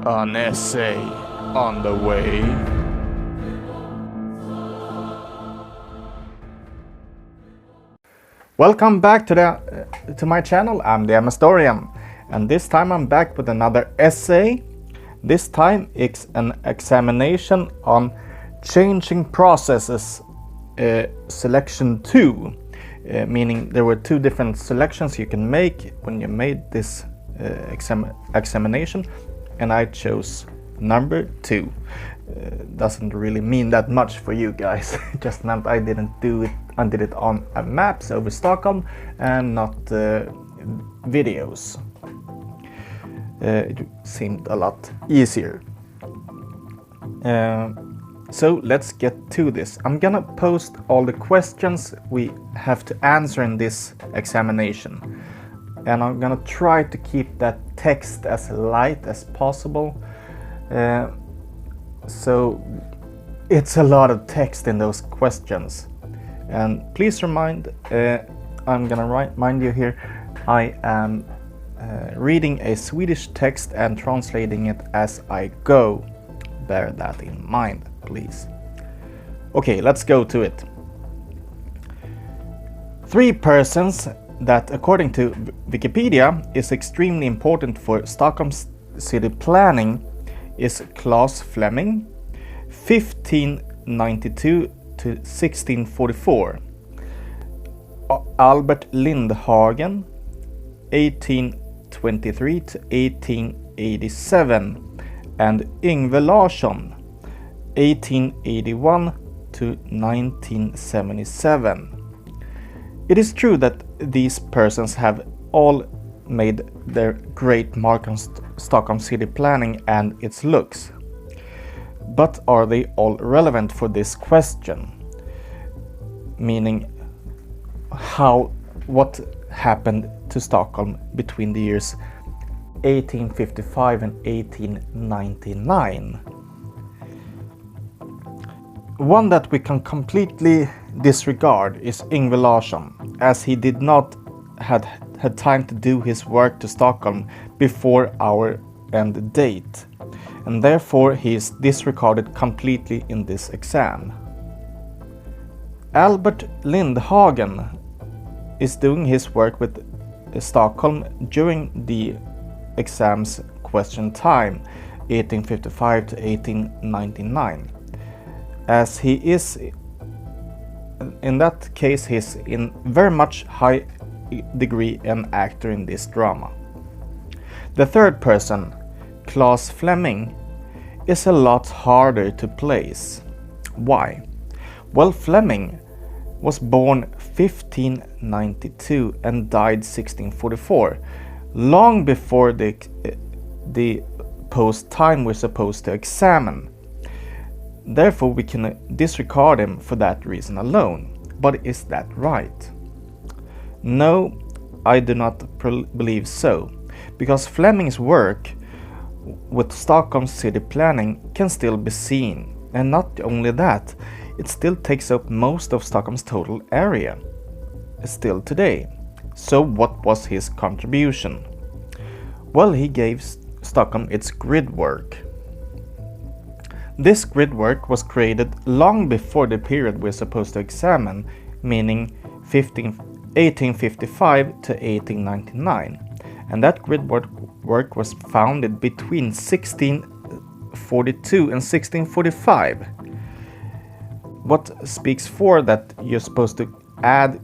An essay on the way. Welcome back to my channel. I'm the Historian, and this time I'm back with another essay. This time it's an examination on changing processes, selection 2, meaning there were two different selections you can make when you made this examination, and I chose number 2. Doesn't really mean that much for you guys. It just meant I did it on maps over Stockholm and not videos. It seemed a lot easier. So let's get to this. I'm gonna post all the questions we have to answer in this examination, and I'm gonna try to keep that text as light as possible. So it's a lot of text in those questions, and please I'm gonna remind you here, I am reading a Swedish text and translating it as I go. Bear that in mind, please. Okay, let's go to it. 3 persons that, according to Wikipedia, is extremely important for Stockholm's city planning is Clas Flemming, 1592 to 1644, Albert Lindhagen, 1823 to 1887, and Yngve Larsson, 1881 to 1977. It is true that these persons have all made their great mark on Stockholm city planning and its looks. But are they all relevant for this question? Meaning, what happened to Stockholm between the years 1855 and 1899? One that we can completely disregard is Yngve Larsson, as he did not had time to do his work to Stockholm before our end date, and therefore he is disregarded completely in this exam. Albert Lindhagen is doing his work with Stockholm during the exam's question time, 1855 to 1899. As he is, in that case, he's in very much high degree an actor in this drama. The third person, Clas Flemming, is a lot harder to place. Why? Well, Flemming was born 1592 and died 1644, long before the post time we're supposed to examine. Therefore, we can disregard him for that reason alone. But is that right? No, I do not believe so, because Flemming's work with Stockholm city planning can still be seen, and not only that, it still takes up most of Stockholm's total area, still today. So what was his contribution? Well, he gave Stockholm its grid work. This grid work was created long before the period we're supposed to examine, meaning 1855 to 1899, and that grid work was founded between 1642 and 1645. What speaks for that you're supposed to add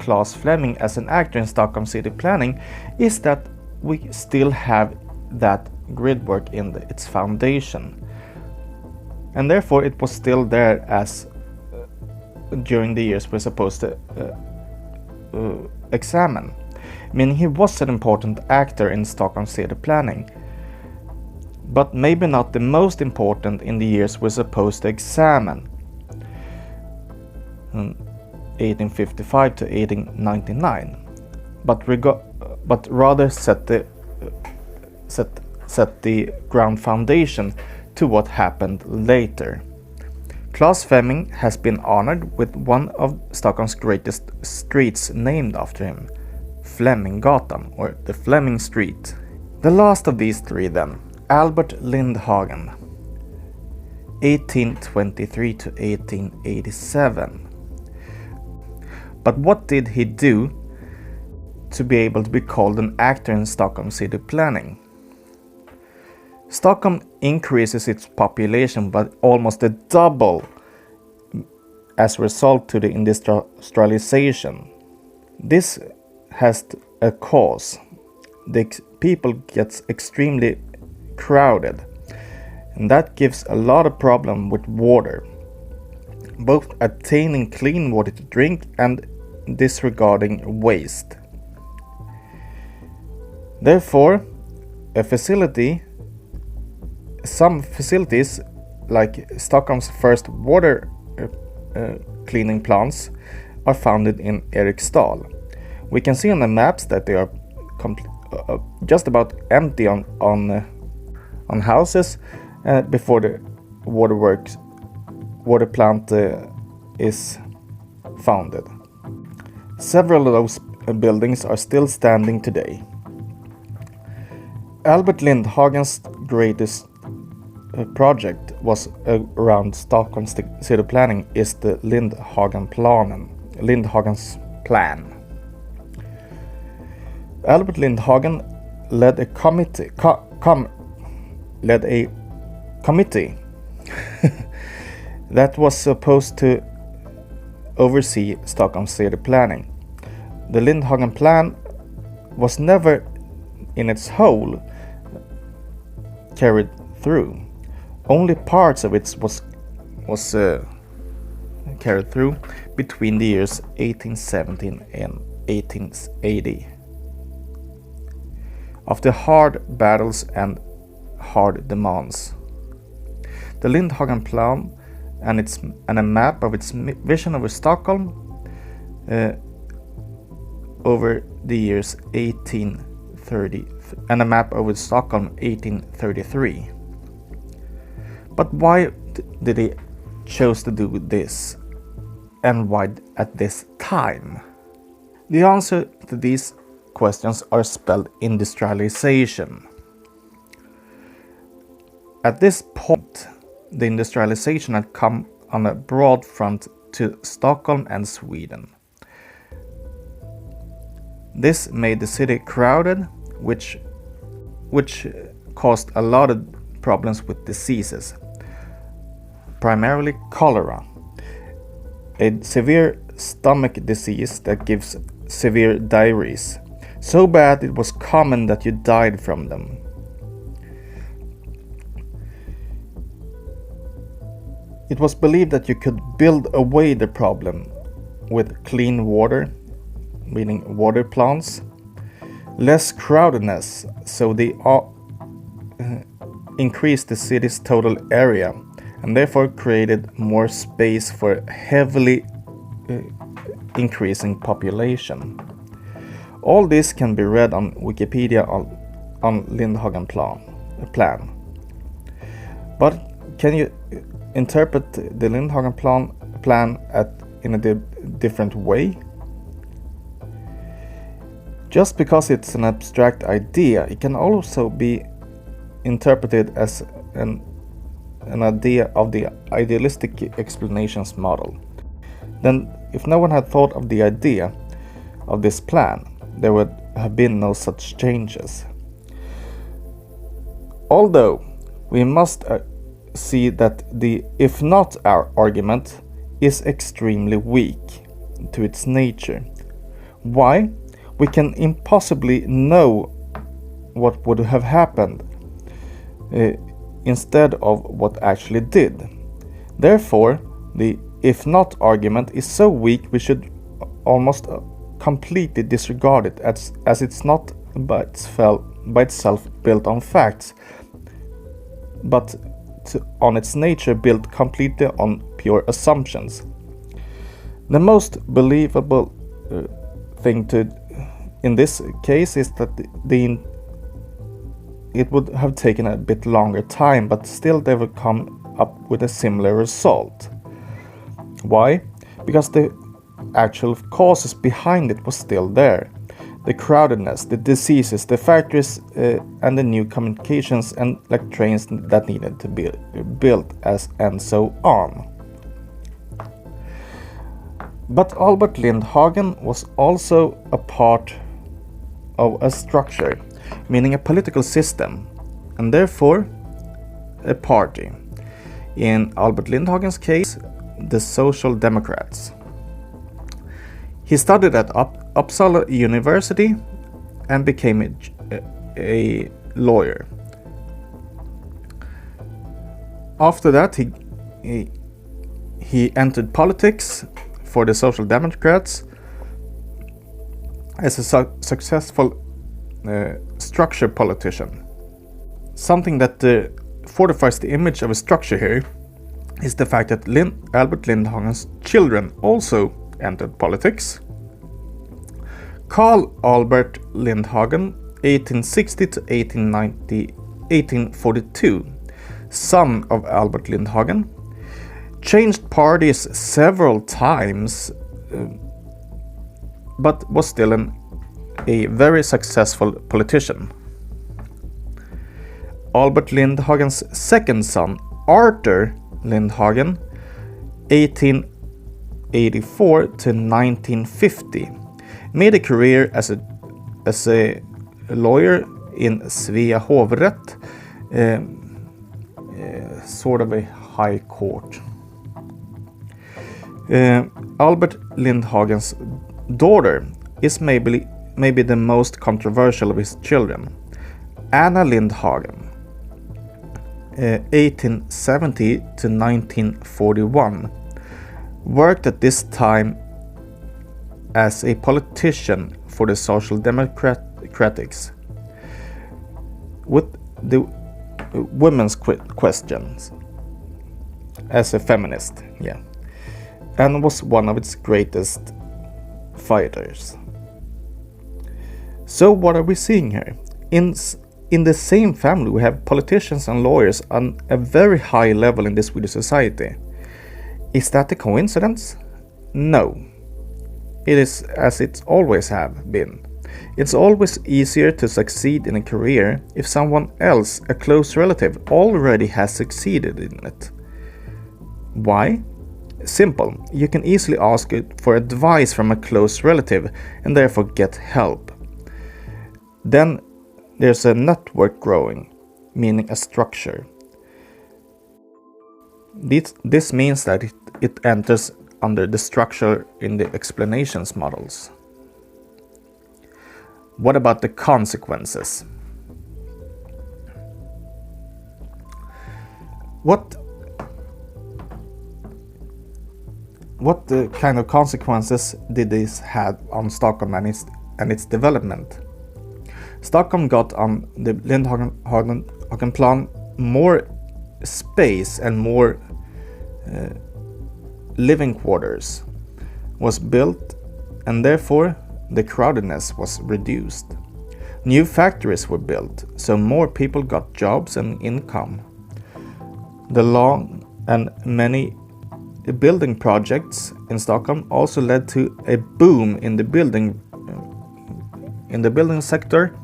Clas Flemming as an actor in Stockholm city planning is that we still have that grid work in its foundation, and therefore it was still there as during the years we're supposed to examine, meaning he was an important actor in Stockholm city planning, but maybe not the most important in the years we're supposed to examine, 1855 to 1899, but rather set the ground foundation to what happened later. Clas Flemming has been honored with one of Stockholm's greatest streets named after him, Fleminggatan, or the Fleming Street. The last of these three then, Albert Lindhagen, 1823 to 1887. But what did he do to be able to be called an actor in Stockholm city planning? Stockholm increases its population by almost a double as a result to the industrialization. This has a cause. The people gets extremely crowded, and that gives a lot of problem with water, both attaining clean water to drink and disregarding waste. Therefore, some facilities like Stockholm's first water cleaning plants are founded in Eriksdal. We can see on the maps that they are just about empty on houses before the water plant is founded. Several of those buildings are still standing today. Albert Lindhagen's greatest project was around Stockholm city planning is the Lindhagen's plan. Albert Lindhagen led a committee that was supposed to oversee Stockholm city planning. The Lindhagen plan was never in its whole carried through. Only parts of it was carried through between the years 1817 and 1880. After hard battles and hard demands, the Lindhagen plan and a map of its vision over Stockholm over the years 1830 and a map over Stockholm 1833. But why did he choose to do this, and why at this time? The answer to these questions are spelled industrialization. At this point, the industrialization had come on a broad front to Stockholm and Sweden. This made the city crowded, which caused a lot of problems with diseases, primarily cholera, a severe stomach disease that gives severe diarrhea, so bad it was common that you died from them. It was believed that you could build away the problem with clean water, meaning water plants, less crowdedness, so they increased the city's total area and therefore created more space for heavily increasing population. All this can be read on Wikipedia on Lindhagen plan. But can you interpret the Lindhagen plan in a different way? Just because it's an abstract idea, it can also be interpreted as an idea of the idealistic explanations model. Then, if no one had thought of the idea of this plan, there would have been no such changes. Although we must see that the if not our argument is extremely weak to its nature. Why? We can impossibly know what would have happened instead of what actually did. Therefore, the if not argument is so weak we should almost completely disregard it as it's not by itself built on facts, but on its nature built completely on pure assumptions. The most believable thing in this case is that it would have taken a bit longer time, but still they would come up with a similar result. Why? Because the actual causes behind it was still there. the crowdedness, the diseases, the factories, and the new communications and like trains that needed to be built, and so on. But Albert Lindhagen was also a part of a structure, meaning a political system, and therefore a party. In Albert Lindhagen's case, the Social Democrats. He studied at Uppsala University and became a lawyer. After that, he entered politics for the Social Democrats as a successful structure politician. Something that fortifies the image of a structure here is the fact that Albert Lindhagen's children also entered politics. Carl Albert Lindhagen, 1860 to 1842, son of Albert Lindhagen, changed parties several times, but was still a very successful politician. Albert Lindhagen's second son, Arthur Lindhagen, 1884 to 1950, made a career as a lawyer in Svea hovrätt, sort of a high court. Albert Lindhagen's daughter is maybe the most controversial of his children, Anna Lindhagen, 1870 to 1941, worked at this time as a politician for the Social Democrats with the women's questions as a feminist, and was one of its greatest fighters. So what are we seeing here? In the same family, we have politicians and lawyers on a very high level in the Swedish society. Is that a coincidence? No. It is as it's always have been. It's always easier to succeed in a career if someone else, a close relative, already has succeeded in it. Why? Simple. You can easily ask for advice from a close relative and therefore get help. Then there's a network growing, meaning a structure. This means that it enters under the structure in the explanations models. What about the consequences? What kind of consequences did this have on Stockholm and its development? Stockholm got on the Lindhagen plan more space and more living quarters was built, and therefore the crowdedness was reduced. New factories were built, so more people got jobs and income. The long and many building projects in Stockholm also led to a boom in the building sector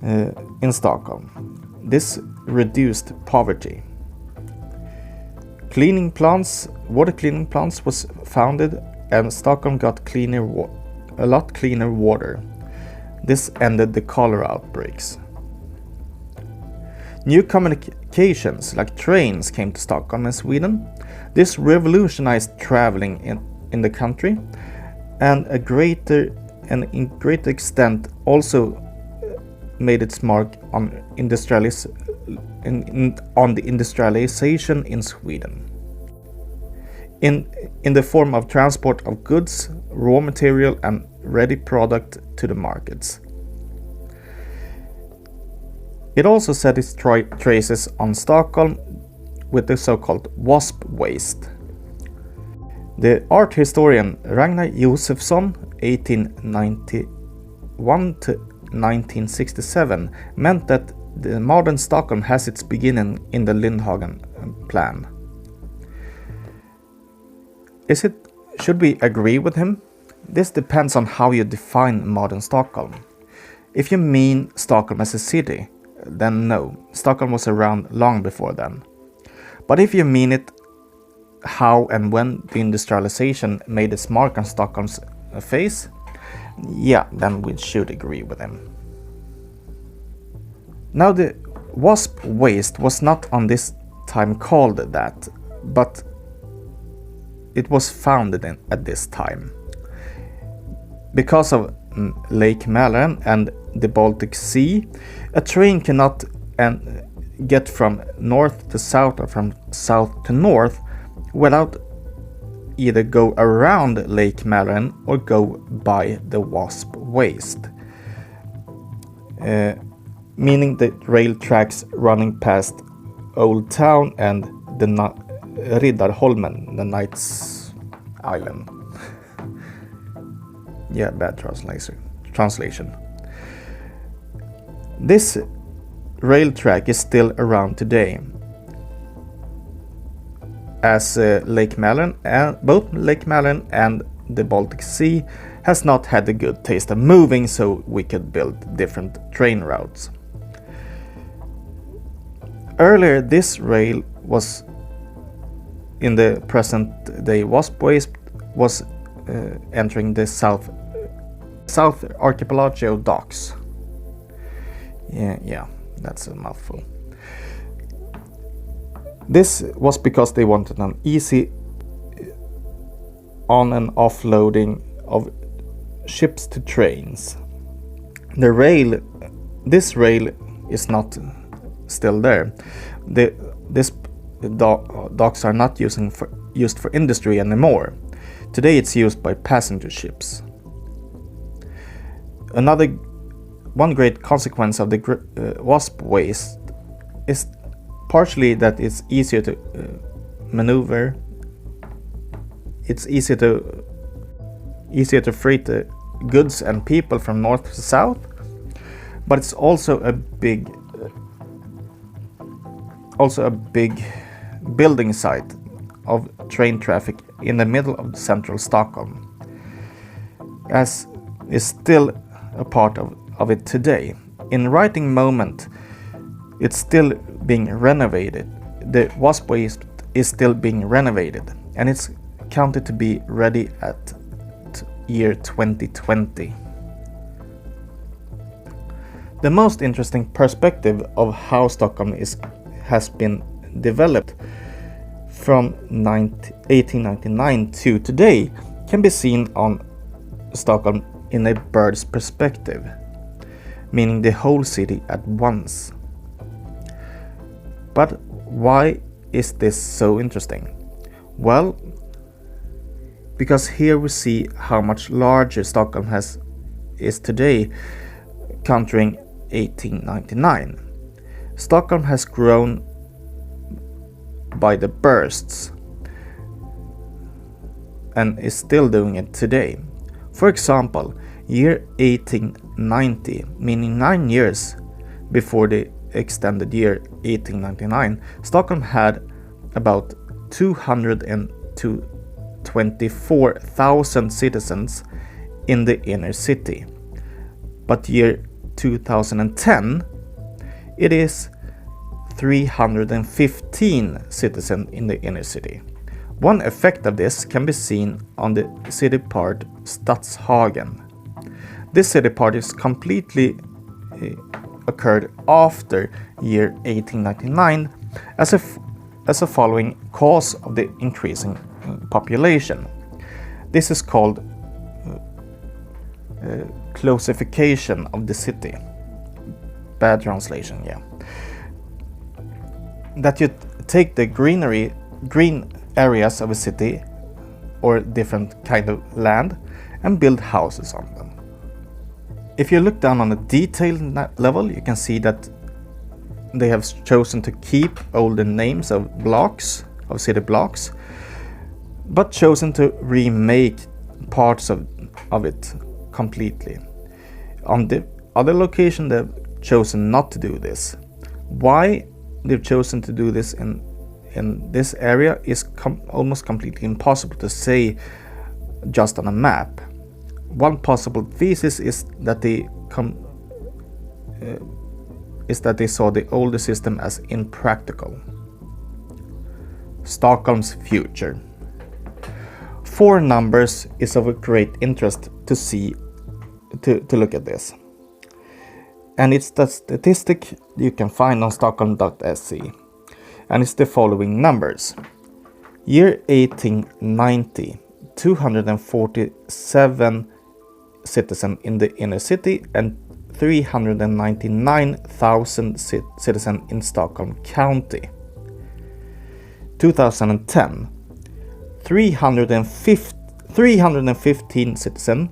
in Stockholm. This reduced poverty. Water cleaning plants was founded, and Stockholm got a lot cleaner water. This ended the cholera outbreaks. New communications like trains came to Stockholm and Sweden. This revolutionized traveling in the country, and in greater extent also made its mark on the industrialization in Sweden. In the form of transport of goods, raw material and ready product to the markets. It also set its traces on Stockholm with the so-called wasp waste. The art historian Ragnar Josephson, 1891 to 1967, meant that the modern Stockholm has its beginning in the Lindhagen plan. Should we agree with him? This depends on how you define modern Stockholm. If you mean Stockholm as a city, then no, Stockholm was around long before then. But if you mean it how and when the industrialization made its mark on Stockholm's face, yeah, then we should agree with him. Now the wasp waste was not on this time called that, but it was founded at this time. Because of Lake Mälaren and the Baltic Sea, a train cannot get from north to south or from south to north without either go around Lake Mälaren or go by the wasp waste. Meaning the rail tracks running past Old Town and the Riddarholmen, the Knight's Island. Yeah, bad translation. This rail track is still around today, as Lake Mälaren, both Lake Mälaren and the Baltic Sea has not had the good taste of moving, so we could build different train routes. Earlier, this rail was in the present day wasp waste was entering the South Archipelago docks. Yeah, that's a mouthful. This was because they wanted an easy on and offloading of ships to trains. This rail is not still there. This docks are not used for industry anymore. Today it's used by passenger ships. One great consequence of the wasp waste is partially that it's easier to maneuver. It's easier to freight the goods and people from north to south, but it's also a big building site of train traffic in the middle of central Stockholm, as is still a part of it today. In writing moment, it's still being renovated. The wasp waste is still being renovated, and it's counted to be ready at year 2020. The most interesting perspective of how Stockholm has been developed from 1899 to today can be seen on Stockholm in a bird's perspective, meaning the whole city at once. But why is this so interesting? Well, because here we see how much larger Stockholm is today, countering 1899. Stockholm has grown by the bursts and is still doing it today. For example, year 1890, meaning 9 years before the extended year 1899, Stockholm had about 224,000 citizens in the inner city. But year 2010, it is 315 citizens in the inner city. One effect of this can be seen on the city part Stadshagen. This city part is completely occurred after year 1899 as a following cause of the increasing population. This is called closification of the city. Bad translation, yeah. That you take the green areas of a city or different kind of land and build houses on them. If you look down on a detailed level, you can see that they have chosen to keep older names of city blocks, but chosen to remake parts of it completely. On the other location, they've chosen not to do this. Why they've chosen to do this in this area is almost completely impossible to say just on a map. one possible thesis is that they saw the older system as impractical. Stockholm's future. 4 numbers is of a great interest to look at this. And it's the statistic you can find on stockholm.se. And it's the following numbers. Year 1890, 247 citizens in the inner city and 399,000 citizens in Stockholm County. 2010, 315 citizens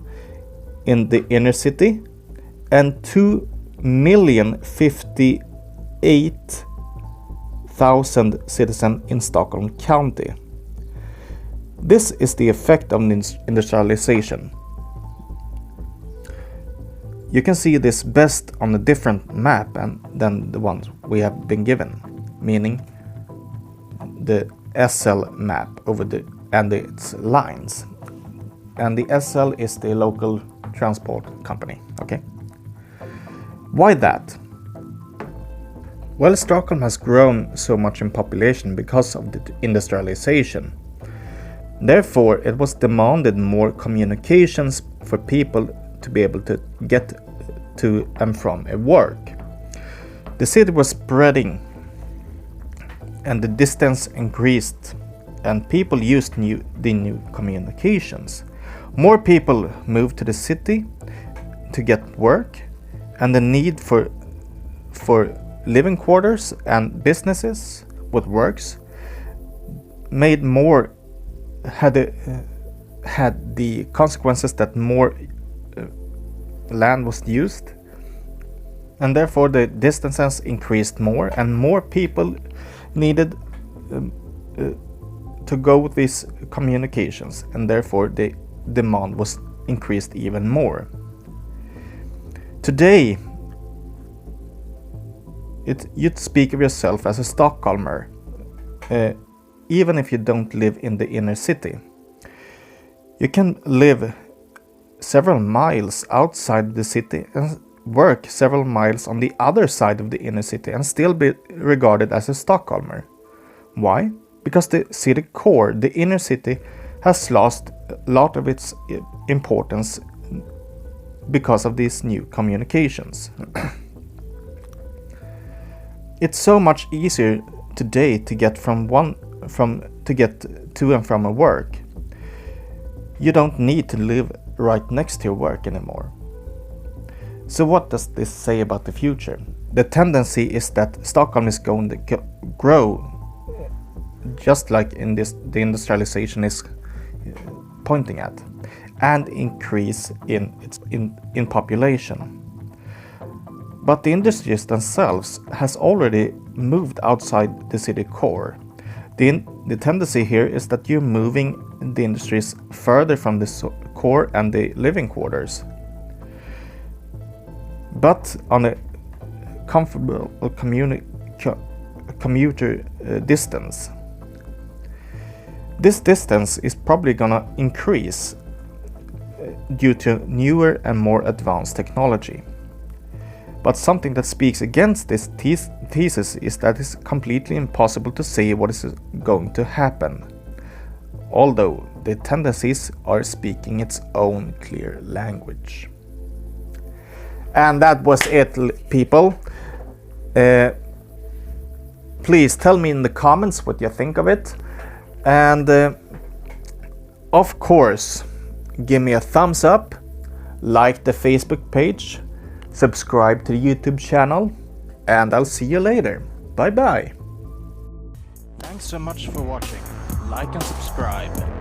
in the inner city and 2,058,000 citizens in Stockholm County. This is the effect of industrialization. You can see this best on a different map than the ones we have been given, meaning the SL map and its lines. And the SL is the local transport company, okay? Why that? Well, Stockholm has grown so much in population because of the industrialization. Therefore, it was demanded more communications for people to be able to get to and from a work. The city was spreading and the distance increased, and people used the new communications. More people moved to the city to get work, and the need for living quarters and businesses with works had the consequences that more land was used, and therefore the distances increased more, and more people needed to go with these communications, and therefore the demand was increased even more. Today, you'd speak of yourself as a Stockholmer, even if you don't live in the inner city. You can live several miles outside the city and work several miles on the other side of the inner city and still be regarded as a Stockholmer. Why? Because the city core, the inner city, has lost a lot of its importance because of these new communications. It's so much easier today to get to and from a work. You don't need to live right next to your work anymore. So what does this say about the future? The tendency is that Stockholm is going to grow, just like the industrialization is pointing at, and increase in population. But the industries themselves has already moved outside the city core. The tendency here is that you're moving the industries further from the core and the living quarters, but on a comfortable commuter distance. This distance is probably gonna increase due to newer and more advanced technology. But something that speaks against this thesis is that it's completely impossible to say what is going to happen, although the tendencies are speaking its own clear language. And that was it, people. Please tell me in the comments what you think of it. And of course, give me a thumbs up, like the Facebook page, subscribe to the YouTube channel, and I'll see you later. Bye bye. Thanks so much for watching. Like and subscribe.